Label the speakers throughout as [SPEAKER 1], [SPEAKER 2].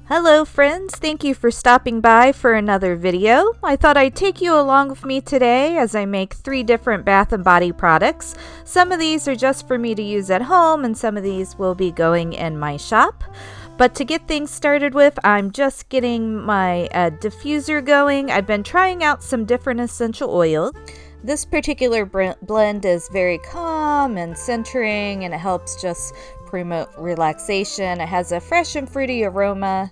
[SPEAKER 1] Hello friends, thank you for stopping by for another video. I thought I'd take you along with me today as I make 3 different bath and body products. Some of these are just for me to use at home and some of these will be going in my shop. But to get things started with, I'm just getting my diffuser going. I've been trying out some different essential oils. This particular blend is very calm and centering, and it helps just promote relaxation. It has a fresh and fruity aroma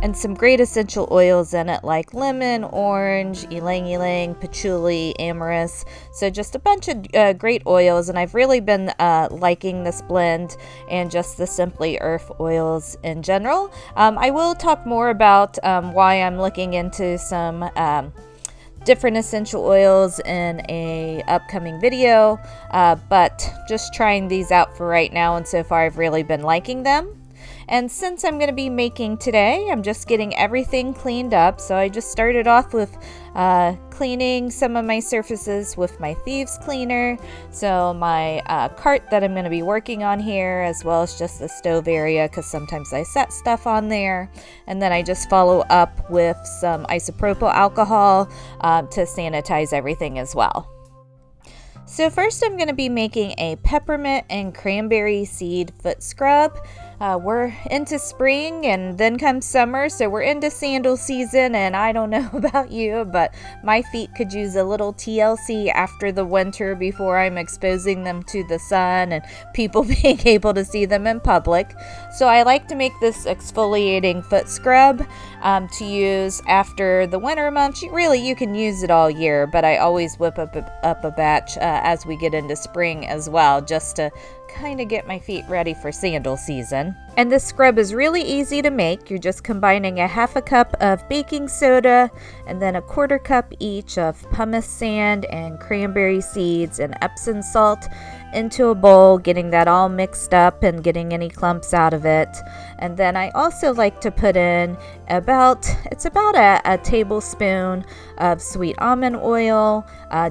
[SPEAKER 1] and some great essential oils in it like lemon, orange, ylang ylang, patchouli, amyris. So just a bunch of great oils, and I've really been liking this blend and just the Simply Earth oils in general. I will talk more about why I'm looking into some different essential oils in a upcoming video, but just trying these out for right now, and so far I've really been liking them. And since I'm going to be making today, I'm just getting everything cleaned up. So I just started off with cleaning some of my surfaces with my thieves cleaner. So my cart that I'm going to be working on here, as well as just the stove area, because sometimes I set stuff on there. And then I just follow up with some isopropyl alcohol to sanitize everything as well. So first I'm going to be making a peppermint and cranberry seed foot scrub. We're into spring and then comes summer, so we're into sandal season, and I don't know about you, but my feet could use a little TLC after the winter before I'm exposing them to the sun and people being able to see them in public. So I like to make this exfoliating foot scrub to use after the winter months. You can use it all year, but I always whip up a batch as we get into spring as well, just to kind of get my feet ready for sandal season. And this scrub is really easy to make. You're just combining a 1/2 cup of baking soda and then a 1/4 cup each of pumice sand and cranberry seeds and Epsom salt into a bowl, getting that all mixed up and getting any clumps out of it. And then I also like to put in about a tablespoon of sweet almond oil,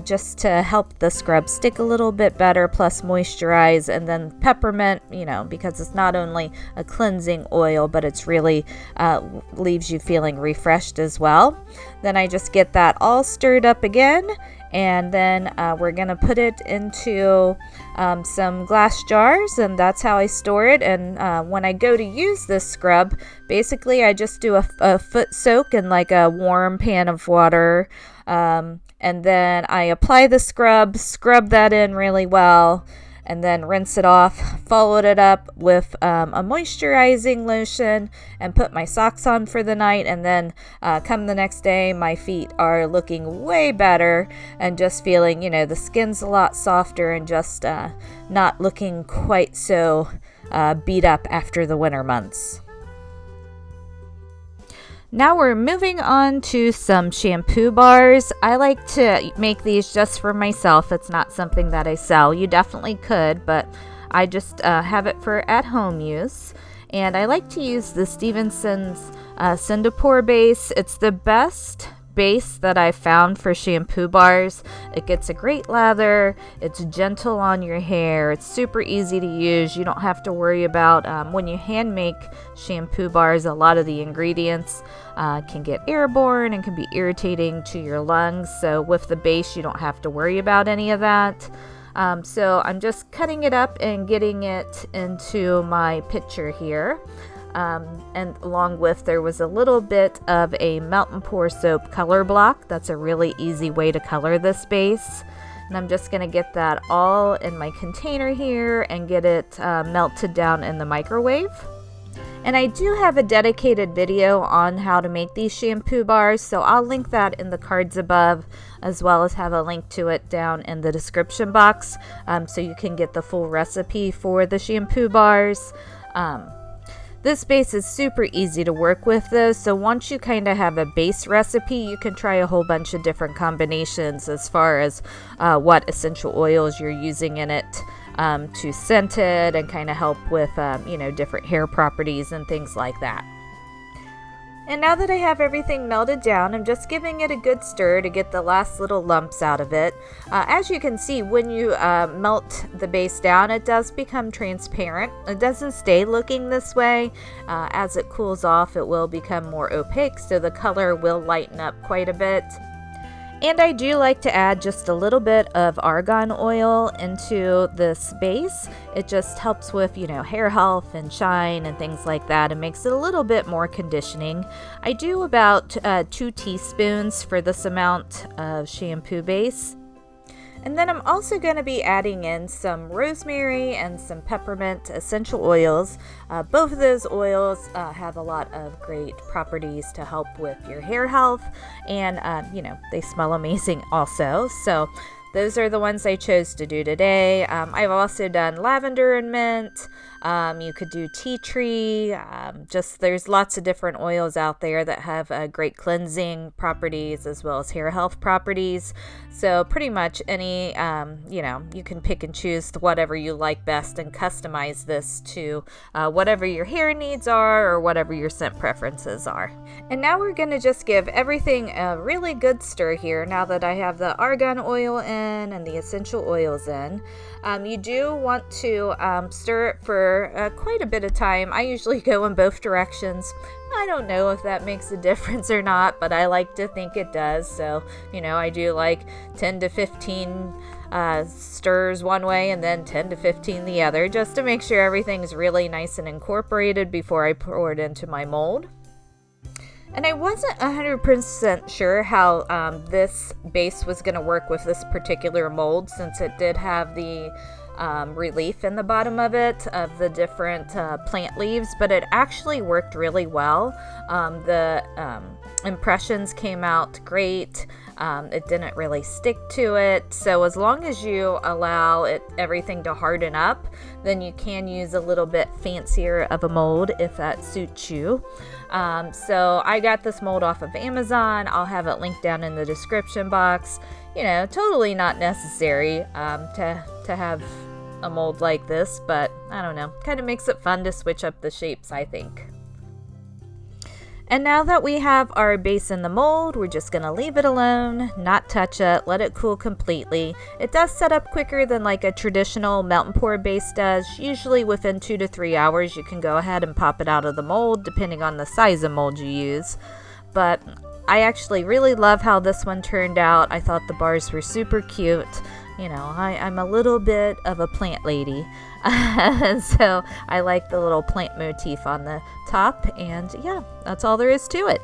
[SPEAKER 1] just to help the scrub stick a little bit better, plus moisturize. And then peppermint, because it's not only a cleansing oil, but it's really leaves you feeling refreshed as well. Then I just get that all stirred up again, and then we're gonna put it into some glass jars, and that's how I store it. And when I go to use this scrub, basically I just do a foot soak in like a warm pan of water, and then I apply the scrub that in really well, and then rinse it off, followed it up with a moisturizing lotion, and put my socks on for the night. And then come the next day, my feet are looking way better and just feeling, the skin's a lot softer and just not looking quite so beat up after the winter months. Now we're moving on to some shampoo bars. I like to make these just for myself. It's not something that I sell. You definitely could, but I just have it for at-home use. And I like to use the Stevenson's Cindapore base. It's the best base that I found for shampoo bars. It gets a great lather, it's gentle on your hair, it's super easy to use. You don't have to worry about when you hand make shampoo bars, a lot of the ingredients can get airborne and can be irritating to your lungs. So with the base, you don't have to worry about any of that. So I'm just cutting it up and getting it into my pitcher here. And along with, there was a little bit of a melt and pour soap color block. That's a really easy way to color this base. And I'm just going to get that all in my container here and get it melted down in the microwave. And I do have a dedicated video on how to make these shampoo bars, so I'll link that in the cards above, as well as have a link to it down in the description box, so you can get the full recipe for the shampoo bars. This base is super easy to work with though, so once you kind of have a base recipe, you can try a whole bunch of different combinations as far as what essential oils you're using in it to scent it and kind of help with different hair properties and things like that. And now that I have everything melted down, I'm just giving it a good stir to get the last little lumps out of it. As you can see, when you melt the base down, it does become transparent. It doesn't stay looking this way. As it cools off, it will become more opaque, so the color will lighten up quite a bit. And I do like to add just a little bit of argan oil into this base. It just helps with, hair health and shine and things like that. It makes it a little bit more conditioning. I do about 2 teaspoons for this amount of shampoo base. And then I'm also going to be adding in some rosemary and some peppermint essential oils. Both of those oils have a lot of great properties to help with your hair health, and they smell amazing also. So those are the ones I chose to do today. I've also done lavender and mint. You could do tea tree. There's lots of different oils out there that have great cleansing properties as well as hair health properties. So pretty much any, you can pick and choose whatever you like best and customize this to whatever your hair needs are or whatever your scent preferences are. And now we're going to just give everything a really good stir here now that I have the argan oil in and the essential oils in. You do want to stir it for quite a bit of time. I usually go in both directions. I don't know if that makes a difference or not, but I like to think it does. So, I do like 10 to 15 stirs one way and then 10 to 15 the other, just to make sure everything's really nice and incorporated before I pour it into my mold. And I wasn't 100% sure how this base was going to work with this particular mold, since it did have the relief in the bottom of it of the different plant leaves, but it actually worked really well. The impressions came out great. It didn't really stick to it. So as long as you allow everything to harden up, then you can use a little bit fancier of a mold if that suits you. So I got this mold off of Amazon. I'll have it linked down in the description box. Totally not necessary to have a mold like this, but I don't know, kind of makes it fun to switch up the shapes, I think. And now that we have our base in the mold, we're just going to leave it alone, not touch it, let it cool completely. It does set up quicker than like a traditional melt and pour base does. Usually within 2 to 3 hours you can go ahead and pop it out of the mold, depending on the size of mold you use. But I actually really love how this one turned out. I thought the bars were super cute. I'm a little bit of a plant lady, so I like the little plant motif on the top, and yeah, that's all there is to it.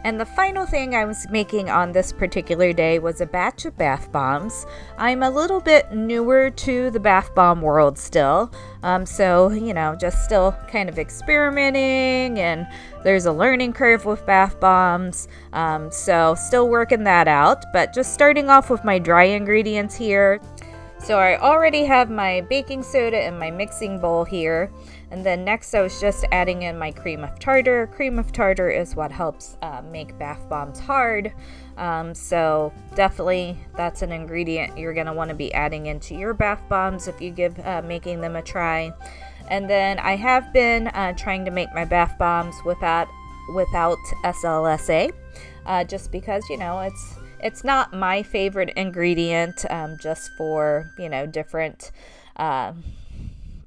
[SPEAKER 1] And the final thing I was making on this particular day was a batch of bath bombs. I'm a little bit newer to the bath bomb world still, so just still kind of experimenting, and there's a learning curve with bath bombs, so still working that out, but just starting off with my dry ingredients here. So I already have my baking soda in my mixing bowl here, and then next I was just adding in my cream of tartar. Cream of tartar is what helps make bath bombs hard, so definitely that's an ingredient you're going to want to be adding into your bath bombs if you give making them a try. And then I have been trying to make my bath bombs without SLSA, just because it's not my favorite ingredient, just for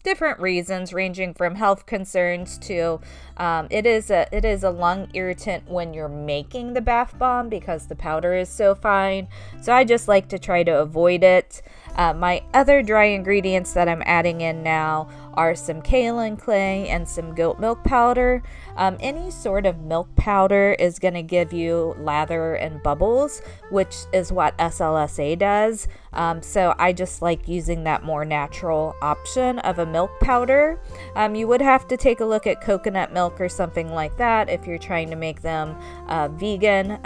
[SPEAKER 1] different reasons, ranging from health concerns to it is a lung irritant when you're making the bath bomb because the powder is so fine. So I just like to try to avoid it. My other dry ingredients that I'm adding in now are some kaolin clay and some goat milk powder. Any sort of milk powder is going to give you lather and bubbles, which is what SLSA does. So I just like using that more natural option of a milk powder. You would have to take a look at coconut milk or something like that if you're trying to make them vegan,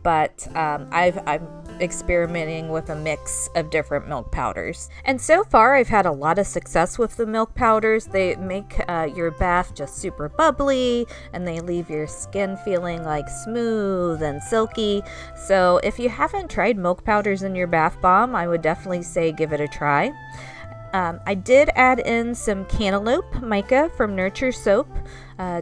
[SPEAKER 1] but I'm experimenting with a mix of different milk powders. And so far I've had a lot of success with the milk powders. They make your bath just super bubbly, and they leave your skin feeling like smooth and silky. So if you haven't tried milk powders in your bath bomb, I would definitely say give it a try. I did add in some cantaloupe mica from Nurture Soap,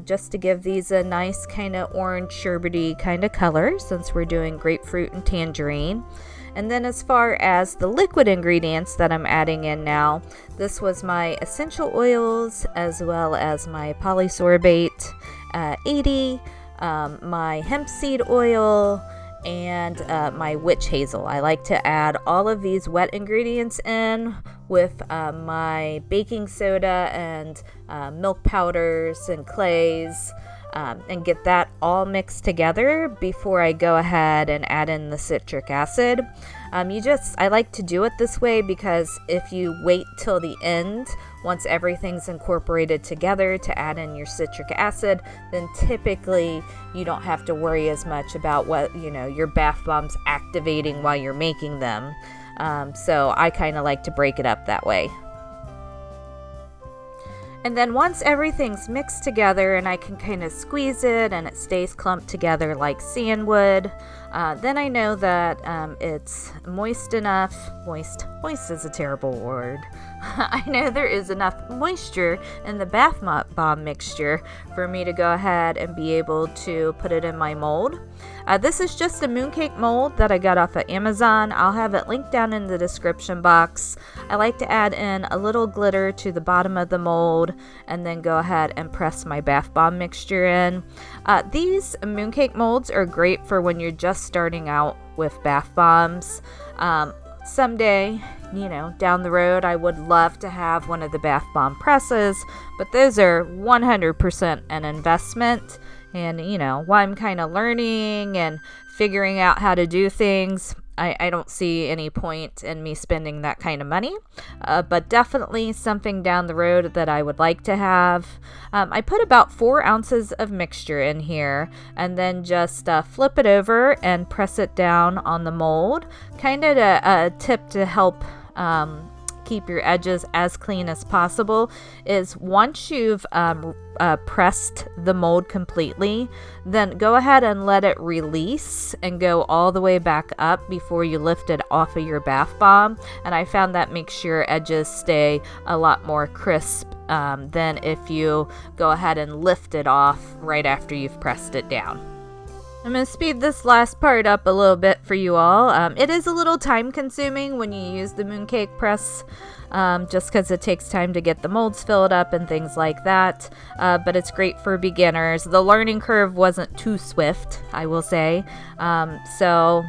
[SPEAKER 1] just to give these a nice kind of orange sherbety kind of color, since we're doing grapefruit and tangerine. And then as far as the liquid ingredients that I'm adding in now, this was my essential oils as well as my polysorbate 80, my hemp seed oil, and my witch hazel. I like to add all of these wet ingredients in with my baking soda and milk powders and clays, and get that all mixed together before I go ahead and add in the citric acid. I like to do it this way because if you wait till the end, once everything's incorporated together, to add in your citric acid, then typically you don't have to worry as much about what, your bath bombs activating while you're making them. So I kind of like to break it up that way. And then once everything's mixed together and I can kind of squeeze it and it stays clumped together like sandwood, then I know that it's moist enough. Moist is a terrible word. I know there is enough moisture in the bath bomb mixture for me to go ahead and be able to put it in my mold. This is just a mooncake mold that I got off of Amazon. I'll have it linked down in the description box. I like to add in a little glitter to the bottom of the mold and then go ahead and press my bath bomb mixture in. These mooncake molds are great for when you're just starting out with bath bombs. Someday, down the road, I would love to have one of the bath bomb presses, but those are 100% an investment. And, while I'm kind of learning and figuring out how to do things, I don't see any point in me spending that kind of money, but definitely something down the road that I would like to have. I put about 4 ounces of mixture in here and then just flip it over and press it down on the mold. Kind of a tip to help keep your edges as clean as possible is once you've pressed the mold completely, then go ahead and let it release and go all the way back up before you lift it off of your bath bomb. And I found that makes your edges stay a lot more crisp than if you go ahead and lift it off right after you've pressed it down. I'm going to speed this last part up a little bit for you all. It is a little time consuming when you use the mooncake press, just because it takes time to get the molds filled up and things like that, but it's great for beginners. The learning curve wasn't too swift, I will say. So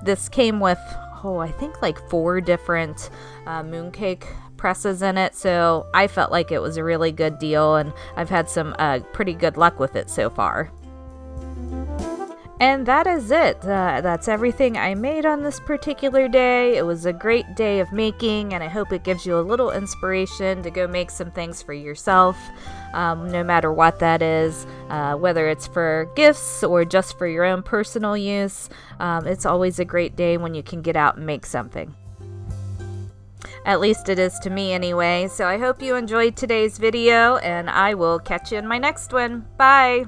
[SPEAKER 1] this came with, I think like 4 different mooncake presses in it, so I felt like it was a really good deal, and I've had some pretty good luck with it so far. And that is it. That's everything I made on this particular day. It was a great day of making, and I hope it gives you a little inspiration to go make some things for yourself, no matter what that is, whether it's for gifts or just for your own personal use. It's always a great day when you can get out and make something. At least it is to me anyway. So I hope you enjoyed today's video, and I will catch you in my next one. Bye!